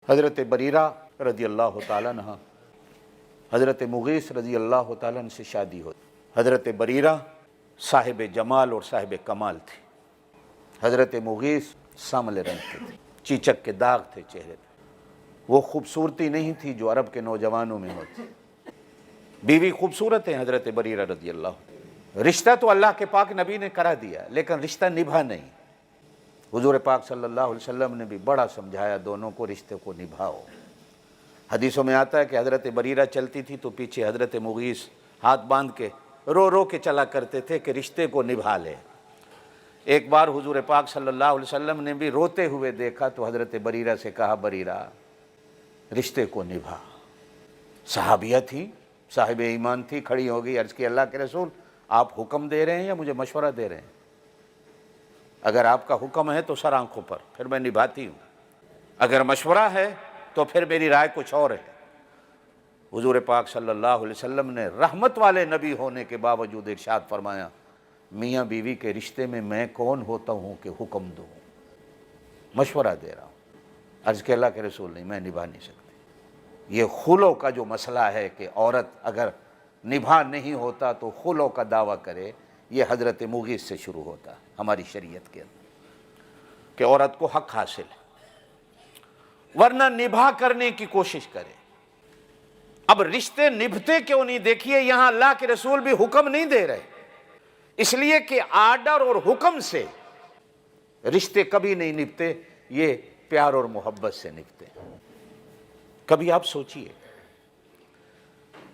حضرت بریرہ رضی اللہ تعالیٰ عنہ حضرت مغیث رضی اللہ تعالیٰ عنہ سے شادی ہوئی۔ حضرت بریرہ صاحب جمال اور صاحب کمال تھے۔ حضرت مغیث سانولے رنگ کے تھے، چیچک کے داغ تھے چہرے پہ۔ وہ خوبصورتی نہیں تھی جو عرب کے نوجوانوں میں ہوتی۔ بیوی خوبصورت ہیں حضرت بریرہ رضی اللہ۔ رشتہ تو اللہ کے پاک نبی نے کرا دیا لیکن رشتہ نبھا نہیں۔ حضور پاک صلی اللہ علیہ وسلم نے بھی بڑا سمجھایا دونوں کو رشتے کو نبھاؤ۔ حدیثوں میں آتا ہے کہ حضرت بریرہ چلتی تھی تو پیچھے حضرت مغیث ہاتھ باندھ کے رو رو کے چلا کرتے تھے کہ رشتے کو نبھا لے۔ ایک بار حضور پاک صلی اللہ علیہ وسلم نے بھی روتے ہوئے دیکھا تو حضرت بریرہ سے کہا، بریرہ رشتے کو نبھا۔ صحابیہ تھی، صاحب ایمان تھی، کھڑی ہو گئی، عرض کی اللہ کے رسول آپ حکم دے رہے ہیں یا مجھے مشورہ دے رہے ہیں؟ اگر آپ کا حکم ہے تو سر آنکھوں پر، پھر میں نبھاتی ہوں۔ اگر مشورہ ہے تو پھر میری رائے کچھ اور ہے۔ حضور پاک صلی اللہ علیہ وسلم نے رحمت والے نبی ہونے کے باوجود ارشاد فرمایا، میاں بیوی کے رشتے میں میں کون ہوتا ہوں کہ حکم دوں؟ مشورہ دے رہا ہوں۔ عرض کہ اللہ کے رسول نہیں، میں نبھا نہیں سکتی۔ یہ خلو کا جو مسئلہ ہے کہ عورت اگر نبھا نہیں ہوتا تو خلو کا دعویٰ کرے، یہ حضرت مغیث سے شروع ہوتا ہے ہماری شریعت کے اندر کہ عورت کو حق حاصل ہے، ورنہ نبھا کرنے کی کوشش کرے۔ اب رشتے نبھتے کیوں نہیں؟ دیکھیے یہاں اللہ کے رسول بھی حکم نہیں دے رہے، اس لیے کہ آرڈر اور حکم سے رشتے کبھی نہیں نبھتے، یہ پیار اور محبت سے نبھتے۔ کبھی آپ سوچئے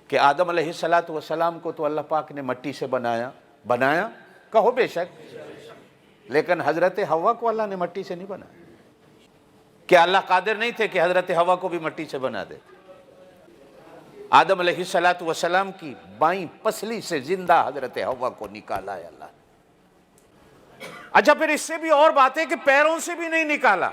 کہ آدم علیہ السلام کو تو اللہ پاک نے مٹی سے بنایا کہو بے شک، لیکن حضرت حوا کو اللہ نے مٹی سے نہیں بنایا۔ کیا اللہ قادر نہیں تھے کہ حضرت حوا کو بھی مٹی سے بنا دے؟ آدم علیہ السلام کی بائیں پسلی سے زندہ حضرت حوا کو نکالا ہے اللہ۔ اچھا پھر اس سے بھی اور بات ہے کہ پیروں سے بھی نہیں نکالا،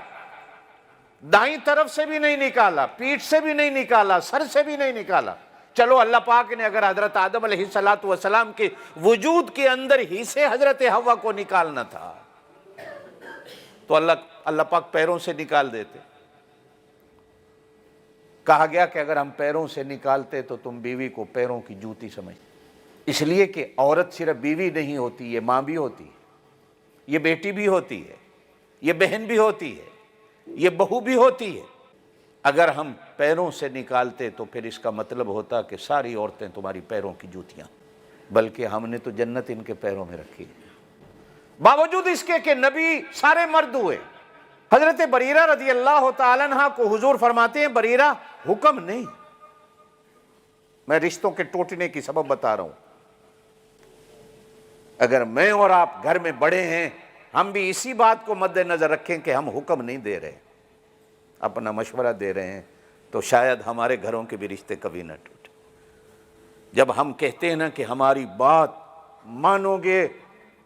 دائیں طرف سے بھی نہیں نکالا، پیٹھ سے بھی نہیں نکالا، سر سے بھی نہیں نکالا۔ چلو اللہ پاک نے اگر حضرت آدم علیہ السلام کے وجود کے اندر ہی سے حضرت حوا کو نکالنا تھا تو اللہ پاک پیروں سے نکال دیتے۔ کہا گیا کہ اگر ہم پیروں سے نکالتے تو تم بیوی کو پیروں کی جوتی سمجھتے، اس لیے کہ عورت صرف بیوی نہیں ہوتی، یہ ماں بھی ہوتی ہے، یہ بیٹی بھی ہوتی ہے، یہ بہن بھی ہوتی ہے، یہ بہو بھی ہوتی ہے۔ اگر ہم پیروں سے نکالتے تو پھر اس کا مطلب ہوتا کہ ساری عورتیں تمہاری پیروں کی جوتیاں، بلکہ ہم نے تو جنت ان کے پیروں میں رکھی۔ باوجود اس کے کہ نبی سارے مرد ہوئے، حضرت بریرہ رضی اللہ تعالیٰ عنہ کو حضور فرماتے ہیں، بریرہ حکم نہیں، میں رشتوں کے ٹوٹنے کی سبب بتا رہا ہوں۔ اگر میں اور آپ گھر میں بڑے ہیں، ہم بھی اسی بات کو مد نظر رکھیں کہ ہم حکم نہیں دے رہے، اپنا مشورہ دے رہے ہیں، تو شاید ہمارے گھروں کے بھی رشتے کبھی نہ ٹوٹے۔ جب ہم کہتے ہیں نا کہ ہماری بات مانو گے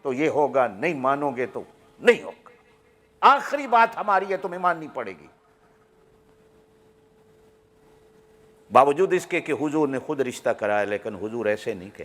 تو یہ ہوگا، نہیں مانو گے تو نہیں ہوگا، آخری بات ہماری ہے، تمہیں ماننی پڑے گی۔ باوجود اس کے کہ حضور نے خود رشتہ کرایا لیکن حضور ایسے نہیں کہتے۔